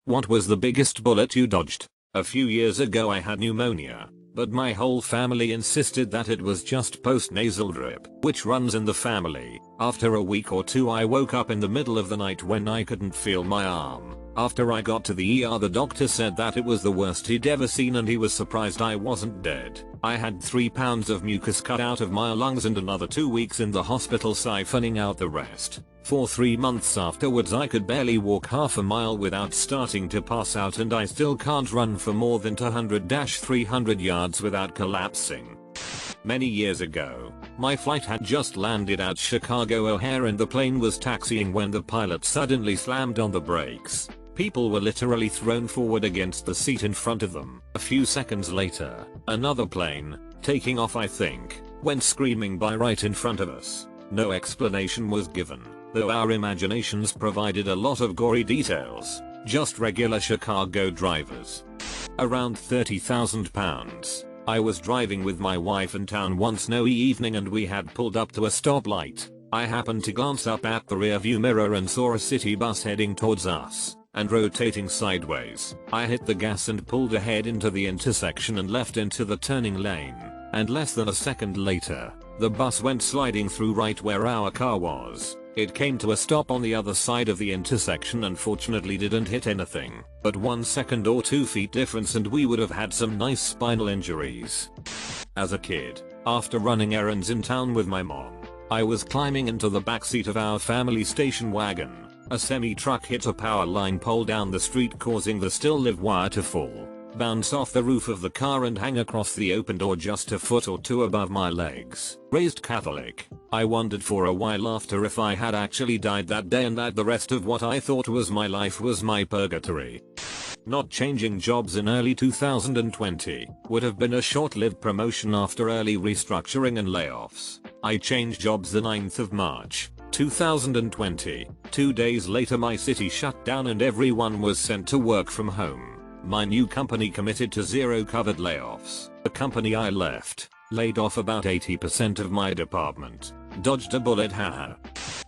What was the biggest bullet you dodged? A few years ago I had pneumonia, but my whole family insisted that it was just postnasal drip, which runs in the family. After a week or two I woke up in the middle of the night when I couldn't feel my arm. After I got to the ER the doctor said that it was the worst he'd ever seen and he was surprised I wasn't dead. I had 3 pounds of mucus cut out of my lungs and another 2 weeks in the hospital siphoning out the rest. For 3 months afterwards I could barely walk half a mile without starting to pass out, and I still can't run for more than 200-300 yards without collapsing. Many years ago, my flight had just landed at Chicago O'Hare and the plane was taxiing when the pilot suddenly slammed on the brakes. People were literally thrown forward against the seat in front of them. A few seconds later, another plane, taking off I think, went screaming by right in front of us. No explanation was given, though our imaginations provided a lot of gory details. Just regular Chicago drivers. Around £30,000. I was driving with my wife in town one snowy evening and we had pulled up to a stoplight. I happened to glance up at the rearview mirror and saw a city bus heading towards us and rotating sideways. I hit the gas and pulled ahead into the intersection and left into the turning lane, and less than a second later, the bus went sliding through right where our car was. It came to a stop on the other side of the intersection and fortunately didn't hit anything, but 1 second or 2 feet difference and we would have had some nice spinal injuries. As a kid, after running errands in town with my mom, I was climbing into the backseat of our family station wagon. A semi-truck hit a power line pole down the street causing the still live wire to fall, bounce off the roof of the car and hang across the open door just a foot or two above my legs. Raised Catholic, I wondered for a while after if I had actually died that day and that the rest of what I thought was my life was my purgatory. Not changing jobs in early 2020 would have been a short-lived promotion after early restructuring and layoffs. I changed jobs the 9th of March, 2020. 2 days later my city shut down and everyone was sent to work from home. My new company committed to zero covered layoffs. The company I left laid off about 80% of my department. Dodged a bullet, haha.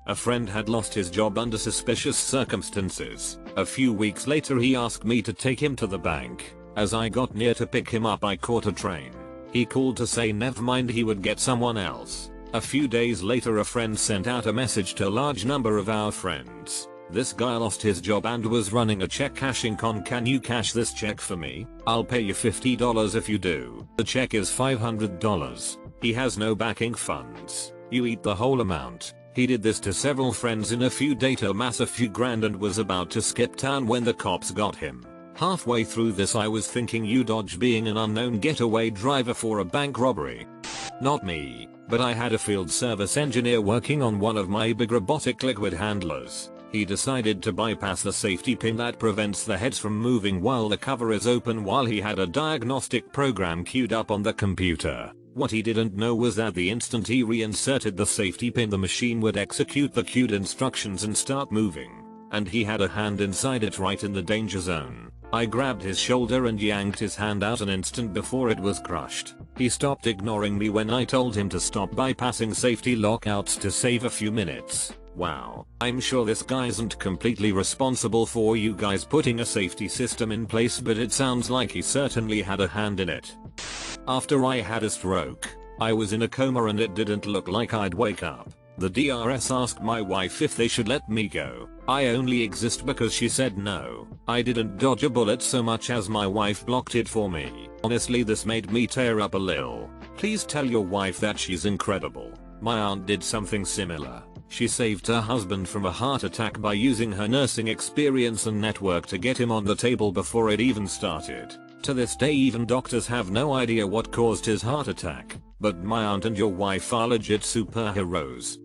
A friend had lost his job under suspicious circumstances. A few weeks later he asked me to take him to the bank. As I got near to pick him up I caught a train. He called to say never mind, he would get someone else. A few days later a friend sent out a message to a large number of our friends. This guy lost his job and was running a check cashing con. Can you cash this check for me? I'll pay you $50 if you do. The check is $500. He has no backing funds. You eat the whole amount. He did this to several friends in a few days to amass a few grand and was about to skip town when the cops got him. Halfway through this I was thinking you dodged being an unknown getaway driver for a bank robbery. Not me, but I had a field service engineer working on one of my big robotic liquid handlers. He decided to bypass the safety pin that prevents the heads from moving while the cover is open while he had a diagnostic program queued up on the computer. What he didn't know was that the instant he reinserted the safety pin the machine would execute the queued instructions and start moving. And he had a hand inside it right in the danger zone. I grabbed his shoulder and yanked his hand out an instant before it was crushed. He stopped ignoring me when I told him to stop bypassing safety lockouts to save a few minutes. Wow, I'm sure this guy isn't completely responsible for you guys putting a safety system in place, but it sounds like he certainly had a hand in it. After I had a stroke, I was in a coma and it didn't look like I'd wake up. The DRS asked my wife if they should let me go. I only exist because she said no. I didn't dodge a bullet so much as my wife blocked it for me. Honestly, this made me tear up a little. Please tell your wife that she's incredible. My aunt did something similar. She saved her husband from a heart attack by using her nursing experience and network to get him on the table before it even started. To this day even doctors have no idea what caused his heart attack, but my aunt and your wife are legit superheroes.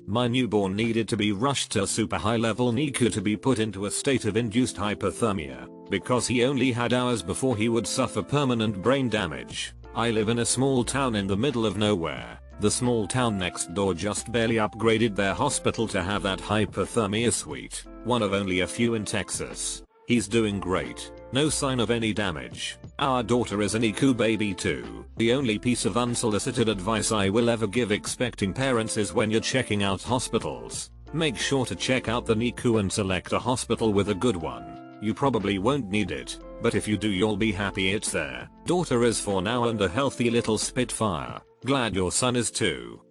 My newborn needed to be rushed to a super high level NICU to be put into a state of induced hypothermia, because he only had hours before he would suffer permanent brain damage. I live in a small town in the middle of nowhere. The small town next door just barely upgraded their hospital to have that hypothermia suite, one of only a few in Texas. He's doing great. No sign of any damage. Our daughter is a NICU baby too. The only piece of unsolicited advice I will ever give expecting parents is when you're checking out hospitals, make sure to check out the NICU and select a hospital with a good one. You probably won't need it, but if you do you'll be happy it's there. Daughter is 4 now and a healthy little spitfire. Glad your son is too.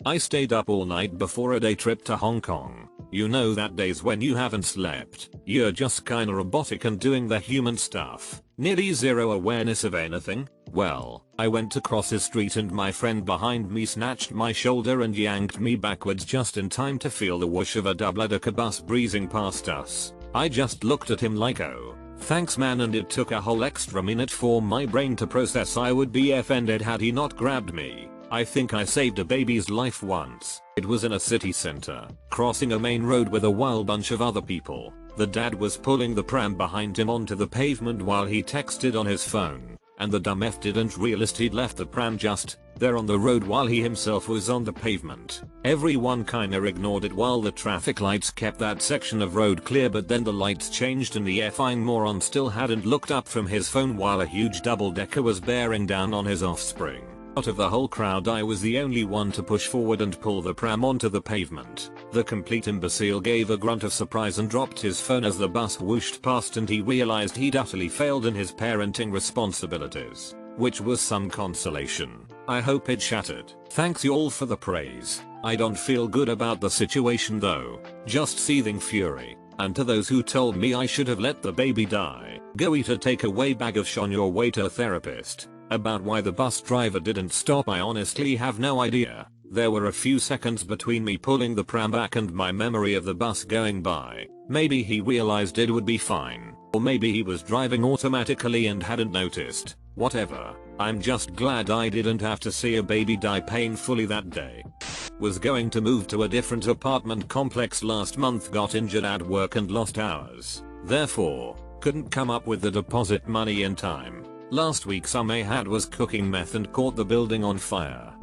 I stayed up all night before a day trip to Hong Kong. You know that days when you haven't slept, you're just kinda robotic and doing the human stuff. Nearly zero awareness of anything. Well, I went to cross the street and my friend behind me snatched my shoulder and yanked me backwards just in time to feel the whoosh of a double-decker bus breezing past us. I just looked at him like, oh, thanks man, and it took a whole extra minute for my brain to process I would be offended had he not grabbed me. I think I saved a baby's life once. It was in a city center, crossing a main road with a wild bunch of other people. The dad was pulling the pram behind him onto the pavement while he texted on his phone, and the dumb F didn't realize he'd left the pram just there on the road while he himself was on the pavement. Everyone kinda ignored it while the traffic lights kept that section of road clear, but then the lights changed and the effing moron still hadn't looked up from his phone while a huge double-decker was bearing down on his offspring. Out of the whole crowd I was the only one to push forward and pull the pram onto the pavement. The complete imbecile gave a grunt of surprise and dropped his phone as the bus whooshed past and he realized he'd utterly failed in his parenting responsibilities, which was some consolation. I hope it shattered. Thanks you all for the praise. I don't feel good about the situation though, just seething fury. And to those who told me I should have let the baby die, go eat a takeaway bag of on your way to a therapist. About why the bus driver didn't stop I honestly have no idea. There were a few seconds between me pulling the pram back and my memory of the bus going by. Maybe he realized it would be fine. Or maybe he was driving automatically and hadn't noticed. Whatever. I'm just glad I didn't have to see a baby die painfully that day. Was going to move to a different apartment complex last month, got injured at work and lost hours. Therefore, couldn't come up with the deposit money in time. Last week some a-hat was cooking meth and caught the building on fire.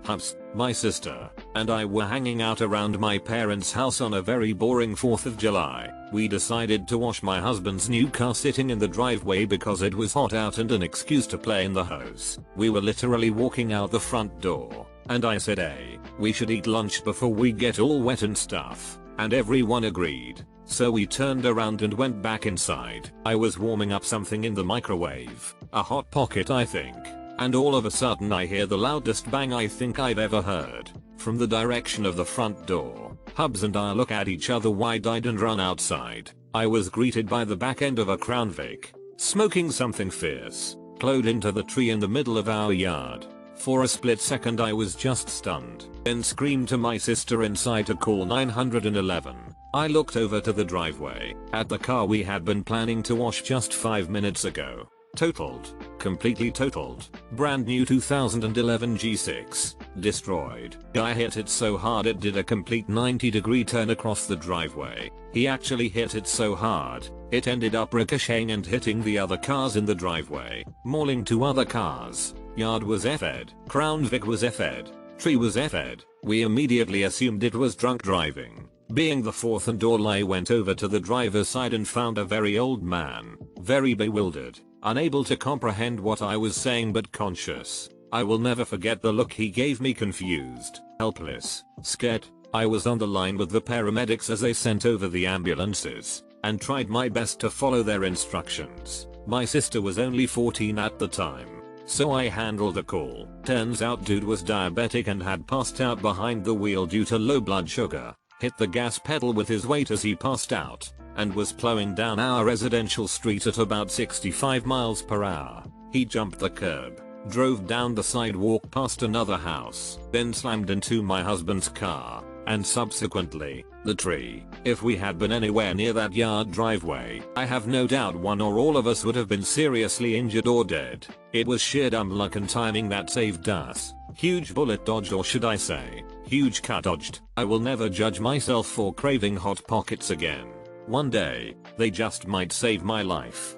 Hups, my sister and I were hanging out around my parents' house on a very boring 4th of July. We decided to wash my husband's new car sitting in the driveway because it was hot out and an excuse to play in the hose. We were literally walking out the front door, and I said, hey, we should eat lunch before we get all wet and stuff. And everyone agreed. So we turned around and went back inside. I was warming up something in the microwave, a hot pocket I think, and all of a sudden I hear the loudest bang I think I've ever heard, from the direction of the front door. Hubs and I look at each other wide-eyed and run outside. I was greeted by the back end of a Crown Vic, smoking something fierce, plowed into the tree in the middle of our yard. For a split second I was just stunned, then screamed to my sister inside to call 911. I looked over to the driveway, at the car we had been planning to wash just 5 minutes ago. Totaled. Completely totaled. Brand new 2011 G6. Destroyed. I hit it so hard it did a complete 90-degree turn across the driveway. He actually hit it so hard, it ended up ricocheting and hitting the other cars in the driveway, mauling 2 other cars. Yard was F-ed. Crown Vic was F-ed. Tree was F-ed. We immediately assumed it was drunk driving. Being the 4th and all, I went over to the driver's side and found a very old man, very bewildered, unable to comprehend what I was saying but conscious. I will never forget the look he gave me, confused, helpless, scared. I was on the line with the paramedics as they sent over the ambulances, and tried my best to follow their instructions. My sister was only 14 at the time, so I handled the call. Turns out dude was diabetic and had passed out behind the wheel due to low blood sugar. Hit the gas pedal with his weight as he passed out, and was plowing down our residential street at about 65 miles per hour. He jumped the curb, drove down the sidewalk past another house, then slammed into my husband's car, and subsequently, the tree. If we had been anywhere near that yard driveway, I have no doubt one or all of us would have been seriously injured or dead. It was sheer dumb luck and timing that saved us. Huge bullet dodged, or should I say, huge cut dodged. I will never judge myself for craving hot pockets again. One day, they just might save my life.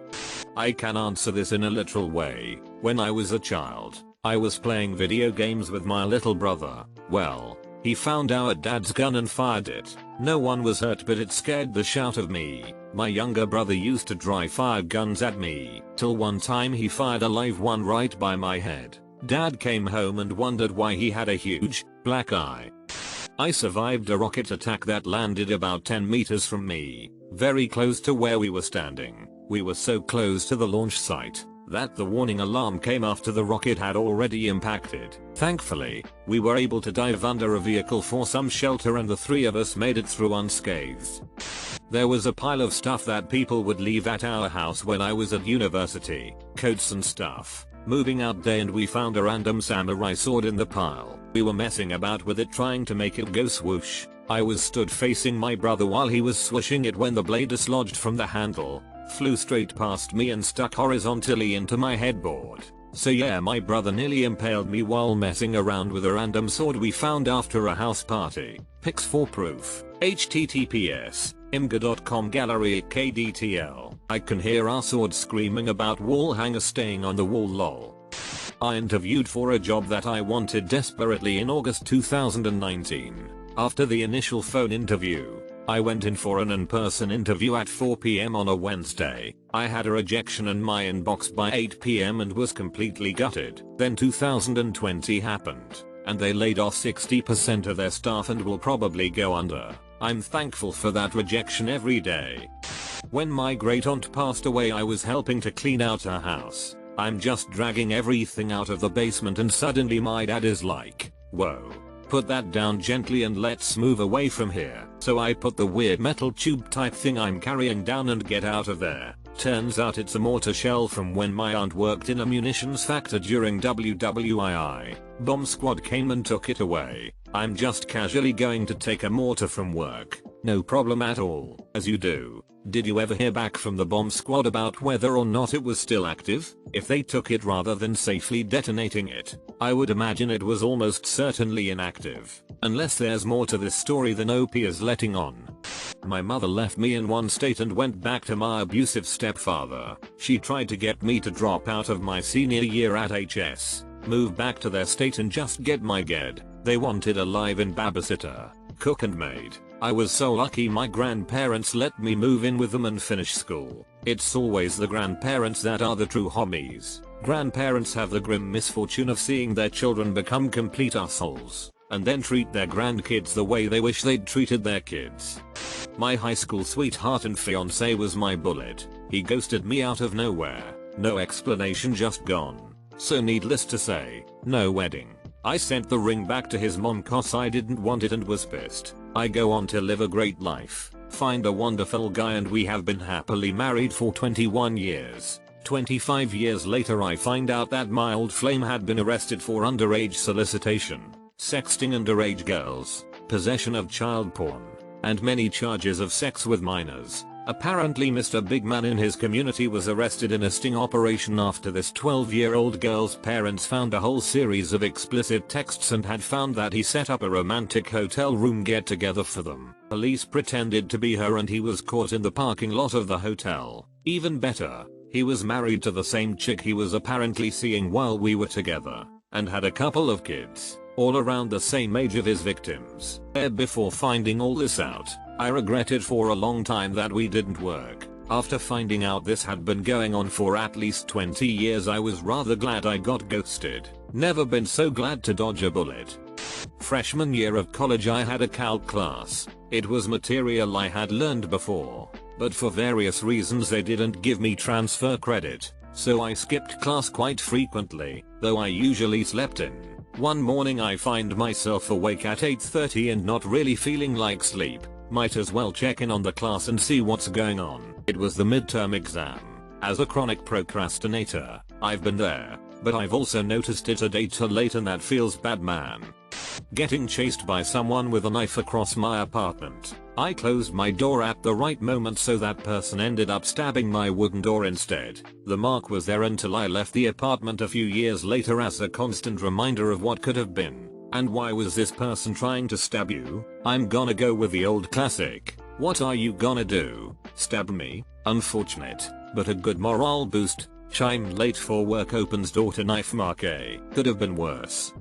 I can answer this in a literal way. When I was a child, I was playing video games with my little brother. Well, he found our dad's gun and fired it. No one was hurt, but it scared the shit out of me. My younger brother used to dry fire guns at me, till one time he fired a live one right by my head. Dad came home and wondered why he had a huge, black eye. I survived a rocket attack that landed about 10 meters from me. very close to where we were standing. We were so close to the launch site that the warning alarm came after the rocket had already impacted. Thankfully, we were able to dive under a vehicle for some shelter and the three of us made it through unscathed. There was a pile of stuff that people would leave at our house when I was at university, coats and stuff. Moving out day and we found a random samurai sword in the pile. We were messing about with it trying to make it go swoosh. I was stood facing my brother while he was swooshing it when the blade dislodged from the handle, flew straight past me and stuck horizontally into my headboard. So yeah, my brother nearly impaled me while messing around with a random sword we found after a house party. Pics for proof. https imgur.com gallery kdtl. I can hear our sword screaming about wall hanger staying on the wall lol. I interviewed for a job that I wanted desperately in August 2019. After the initial phone interview, I went in for an in-person interview at 4 PM on a Wednesday. I had a rejection in my inbox by 8 PM and was completely gutted. Then 2020 happened, and they laid off 60% of their staff and will probably go under. I'm thankful for that rejection every day. When my great aunt passed away, I was helping to clean out her house. I'm just dragging everything out of the basement and suddenly my dad is like, "Whoa. Put that down gently and let's move away from here." So I put the weird metal tube type thing I'm carrying down and get out of there. Turns out it's a mortar shell from when my aunt worked in a munitions factory during WWII. Bomb squad came and took it away. I'm just casually going to take a mortar from work. No problem at all, as you do. Did you ever hear back from the bomb squad about whether or not it was still active? If they took it rather than safely detonating it, I would imagine it was almost certainly inactive. Unless there's more to this story than OP is letting on. My mother left me in one state and went back to my abusive stepfather. She tried to get me to drop out of my senior year at HS, move back to their state and just get my GED. They wanted a live-in babysitter, cook and maid. I was so lucky my grandparents let me move in with them and finish school. It's always the grandparents that are the true homies. Grandparents have the grim misfortune of seeing their children become complete assholes, and then treat their grandkids the way they wish they'd treated their kids. My high school sweetheart and fiance was my bullet. He ghosted me out of nowhere. No explanation, just gone. So needless to say, no wedding. I sent the ring back to his mom cause I didn't want it and was pissed. I go on to live a great life, find a wonderful guy, and we have been happily married for 21 years. 25 years later I find out that my old flame had been arrested for underage solicitation, sexting underage girls, possession of child porn, and many charges of sex with minors. Apparently Mr. Big Man in his community was arrested in a sting operation after this 12-year-old girl's parents found a whole series of explicit texts and had found that he set up a romantic hotel room get-together for them. Police pretended to be her and he was caught in the parking lot of the hotel. Even better, he was married to the same chick he was apparently seeing while we were together, and had a couple of kids, all around the same age of his victims. Before finding all this out, I regretted for a long time that we didn't work. After finding out this had been going on for at least 20 years, I was rather glad I got ghosted. Never been so glad to dodge a bullet. Freshman year of college I had a calc class. It was material I had learned before, but for various reasons they didn't give me transfer credit, so I skipped class quite frequently, though I usually slept in. One morning I find myself awake at 8:30 and not really feeling like sleep. Might as well check in on the class and see what's going on. It was the midterm exam. As a chronic procrastinator, I've been there, but I've also noticed it a day too late and that feels bad, man. Getting chased by someone with a knife across my apartment. I closed my door at the right moment so that person ended up stabbing my wooden door instead. The mark was there until I left the apartment a few years later as a constant reminder of what could have been. And why was this person trying to stab you? I'm gonna go with the old classic. What are you gonna do? Stab me? Unfortunate, but a good morale boost. Chime late for work, opens door to knife mark A. Could have been worse.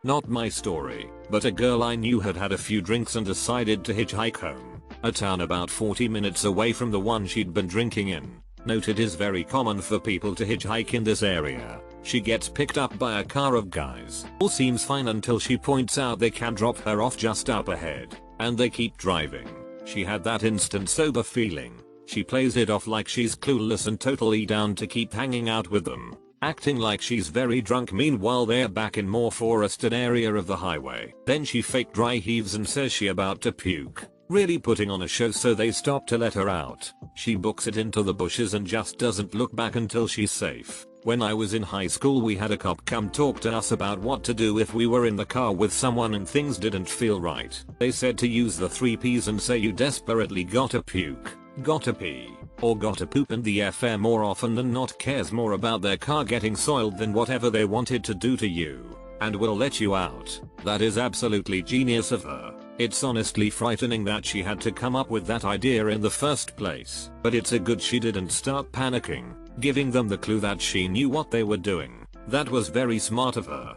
Not my story, but a girl I knew had had a few drinks and decided to hitchhike home. A town about 40 minutes away from the one she'd been drinking in. Note it is very common for people to hitchhike in this area. She gets picked up by a car of guys. All seems fine until she points out they can drop her off just up ahead, and they keep driving. She had that instant sober feeling. She plays it off like she's clueless and totally down to keep hanging out with them, acting like she's very drunk. Meanwhile they're back in more forested area of the highway. Then she fake dry heaves and says she about to puke, really putting on a show, so they stop to let her out. She books it into the bushes and just doesn't look back until she's safe. When I was in high school we had a cop come talk to us about what to do if we were in the car with someone and things didn't feel right. They said to use the 3 P's and say you desperately gotta puke, gotta pee, or gotta poop, and the FR more often than not cares more about their car getting soiled than whatever they wanted to do to you, and will let you out. That is absolutely genius of her. It's honestly frightening that she had to come up with that idea in the first place, but it's a good she didn't start panicking, giving them the clue that she knew what they were doing. That was very smart of her.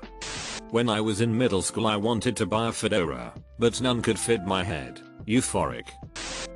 When I was in middle school I wanted to buy a fedora, but none could fit my head. Euphoric.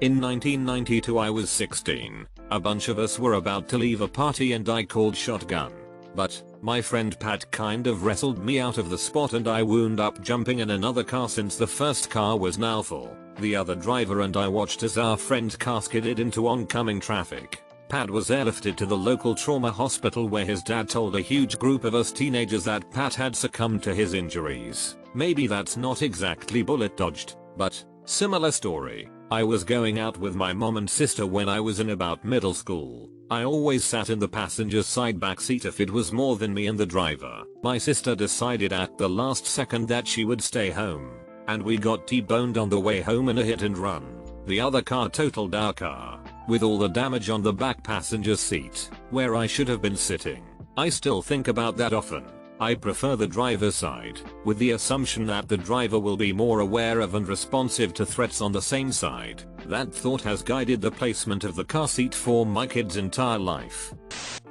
In 1992 I was 16. A bunch of us were about to leave a party and I called shotgun. But my friend Pat kind of wrestled me out of the spot and I wound up jumping in another car since the first car was now full. The other driver and I watched as our friend car skidded into oncoming traffic. Pat was airlifted to the local trauma hospital where his dad told a huge group of us teenagers that Pat had succumbed to his injuries. Maybe that's not exactly bullet dodged, but similar story. I was going out with my mom and sister when I was in about middle school. I always sat in the passenger side backseat if it was more than me and the driver. My sister decided at the last second that she would stay home, and we got T-boned on the way home in a hit and run. The other car totaled our car, with all the damage on the back passenger seat, where I should have been sitting. I still think about that often. I prefer the driver's side, with the assumption that the driver will be more aware of and responsive to threats on the same side. That thought has guided the placement of the car seat for my kid's entire life.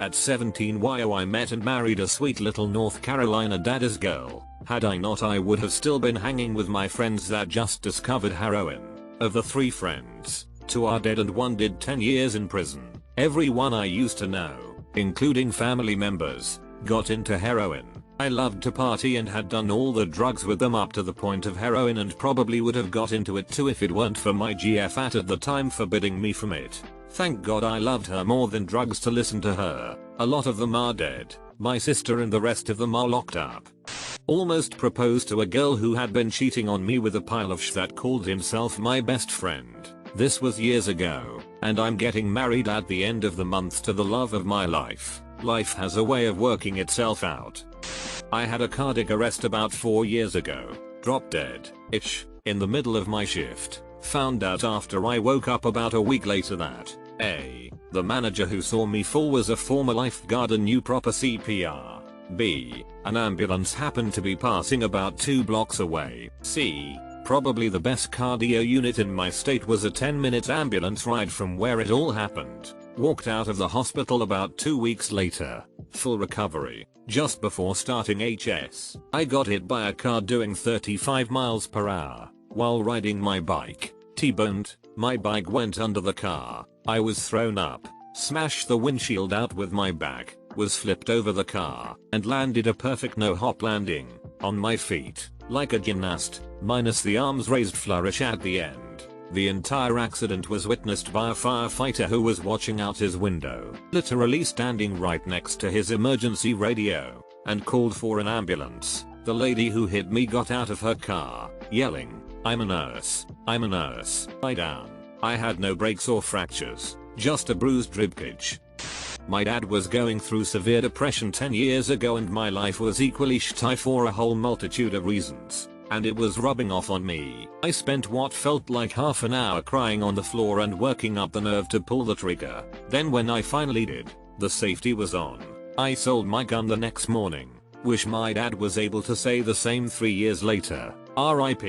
At 17 I met and married a sweet little North Carolina daddy's girl. Had I not I would have still been hanging with my friends that just discovered heroin. Of the 3 friends, 2 are dead and 1 did 10 years in prison. Everyone I used to know, including family members, got into heroin. I loved to party and had done all the drugs with them up to the point of heroin and probably would have got into it too if it weren't for my GF at the time forbidding me from it. Thank God I loved her more than drugs to listen to her. A lot of them are dead. My sister and the rest of them are locked up. Almost proposed to a girl who had been cheating on me with a pile of that called himself my best friend. This was years ago, and I'm getting married at the end of the month to the love of my life. Life has a way of working itself out. I had a cardiac arrest about 4 years ago. Dropped dead-ish in the middle of my shift. Found out after I woke up about a week later that A. The manager who saw me fall was a former lifeguard and knew proper CPR. B. An ambulance happened to be passing about 2 blocks away. C. Probably the best cardio unit in my state was a 10-minute ambulance ride from where it all happened. Walked out of the hospital about 2 weeks later. Full recovery. Just before starting HS, I got hit by a car doing 35 miles per hour while riding my bike. T-boned. My bike went under the car. I was thrown up, smashed the windshield out with my back, was flipped over the car, and landed a perfect no-hop landing on my feet, like a gymnast, minus the arms raised flourish at the end. The entire accident was witnessed by a firefighter who was watching out his window, literally standing right next to his emergency radio, and called for an ambulance. The lady who hit me got out of her car, yelling, "I'm a nurse, I'm a nurse." Lie down. I had no breaks or fractures, just a bruised ribcage. My dad was going through severe depression 10 years ago and my life was equally shitty for a whole multitude of reasons. And it was rubbing off on me. I spent what felt like half an hour crying on the floor and working up the nerve to pull the trigger. Then when I finally did, the safety was on. I sold my gun the next morning. Wish my dad was able to say the same 3 years later. RIP.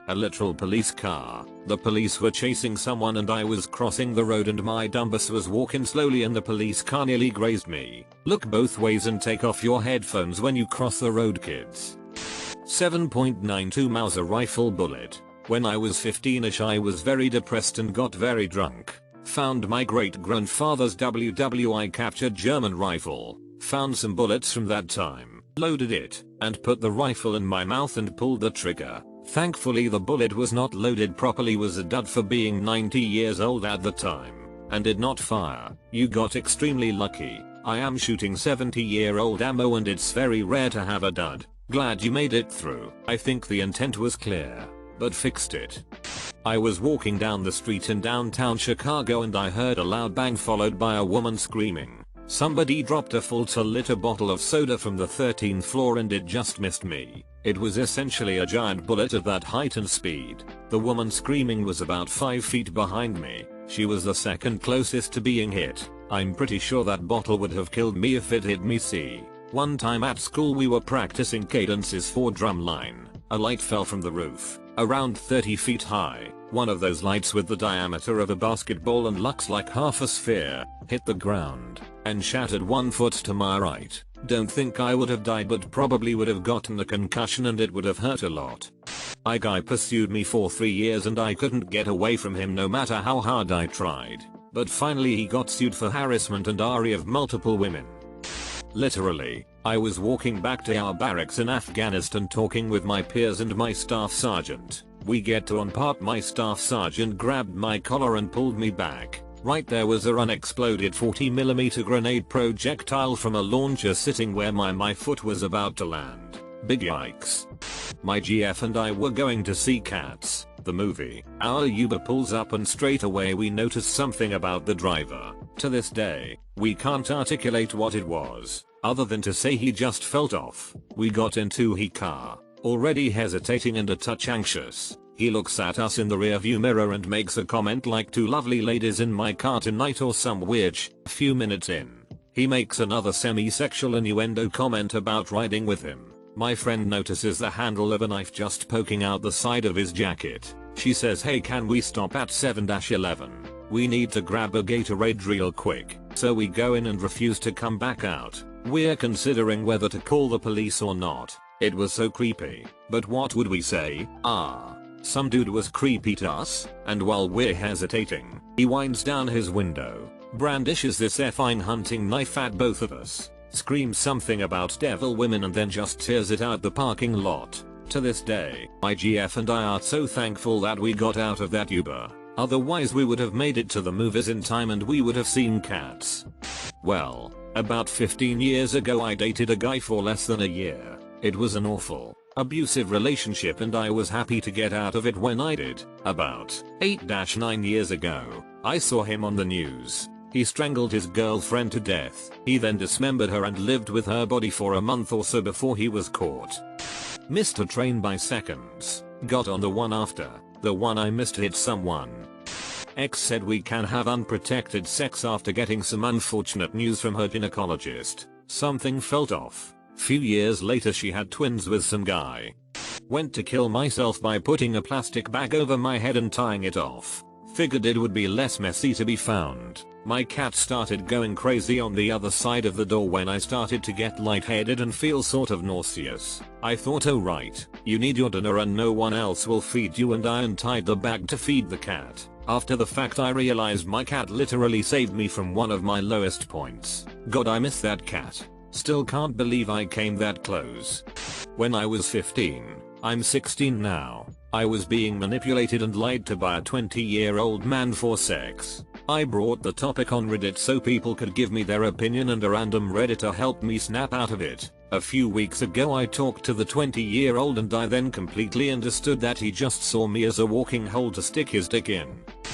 A literal police car. The police were chasing someone and I was crossing the road and my dumbass was walking slowly and the police car nearly grazed me. Look both ways and take off your headphones when you cross the road, kids. 7.92 Mauser rifle bullet. When I was 15ish I was very depressed and got very drunk. Found my great grandfather's WWI captured German rifle. Found some bullets from that time. Loaded it and put the rifle in my mouth and pulled the trigger. Thankfully the bullet was not loaded properly, was a dud for being 90 years old at the time, and did not fire. You got extremely lucky. I am shooting 70-year-old ammo and it's very rare to have a dud. Glad you made it through. I think the intent was clear, but fixed it. I was walking down the street in downtown Chicago and I heard a loud bang followed by a woman screaming. Somebody dropped a full 2-liter bottle of soda from the 13th floor and it just missed me. It was essentially a giant bullet at that height and speed. The woman screaming was about 5 feet behind me. She was the second closest to being hit. I'm pretty sure that bottle would have killed me if it hit me. See. One time at school we were practicing cadences for drumline. A light fell from the roof, around 30 feet high. One of those lights with the diameter of a basketball and looks like half a sphere, hit the ground, and shattered 1 foot to my right. Don't think I would have died, but probably would have gotten a concussion and it would have hurt a lot. A guy pursued me for 3 years and I couldn't get away from him no matter how hard I tried. But finally he got sued for harassment and RE of multiple women. Literally, I was walking back to our barracks in Afghanistan talking with my peers and my staff sergeant. We get to one part, my staff sergeant grabbed my collar and pulled me back. Right there was a unexploded 40mm grenade projectile from a launcher sitting where my foot was about to land. Big yikes. My GF and I were going to see Cats, the movie. Our Uber pulls up and straight away we notice something about the driver. To this day, we can't articulate what it was, other than to say he just felt off. We got into his car, already hesitating and a touch anxious. He looks at us in the rearview mirror and makes a comment like "two lovely ladies in my car tonight" or some weird sh. A few minutes in, he makes another semi-sexual innuendo comment about riding with him. My friend notices the handle of a knife just poking out the side of his jacket. She says, "Hey, can we stop at 7-11? We need to grab a Gatorade real quick." So we go in and refuse to come back out. We're considering whether to call the police or not. It was so creepy. But what would we say? Some dude was creepy to us, and while we're hesitating, he winds down his window, brandishes this effing hunting knife at both of us, screams something about devil women and then just tears it out the parking lot. To this day, my GF and I are so thankful that we got out of that Uber. Otherwise we would have made it to the movies in time and we would have seen Cats. Well, about 15 years ago I dated a guy for less than a year. It was an awful, abusive relationship and I was happy to get out of it when I did. About 8-9 years ago, I saw him on the news. He strangled his girlfriend to death. He then dismembered her and lived with her body for a month or so before he was caught. Missed a train by seconds. Got on the one after. The one I missed hit someone. Ex said we can have unprotected sex after getting some unfortunate news from her gynecologist. Something felt off. Few years later she had twins with some guy. Went to kill myself by putting a plastic bag over my head and tying it off. Figured it would be less messy to be found. My cat started going crazy on the other side of the door when I started to get lightheaded and feel sort of nauseous. I thought, oh right, you need your dinner and no one else will feed you, and I untied the bag to feed the cat. After the fact I realized my cat literally saved me from one of my lowest points. God, I miss that cat. Still can't believe I came that close. When I was 15, I'm 16 now, I was being manipulated and lied to by a 20-year-old man for sex. I brought the topic on Reddit so people could give me their opinion and a random redditor helped me snap out of it. A few weeks ago I talked to the 20-year-old and I then completely understood that he just saw me as a walking hole to stick his dick in.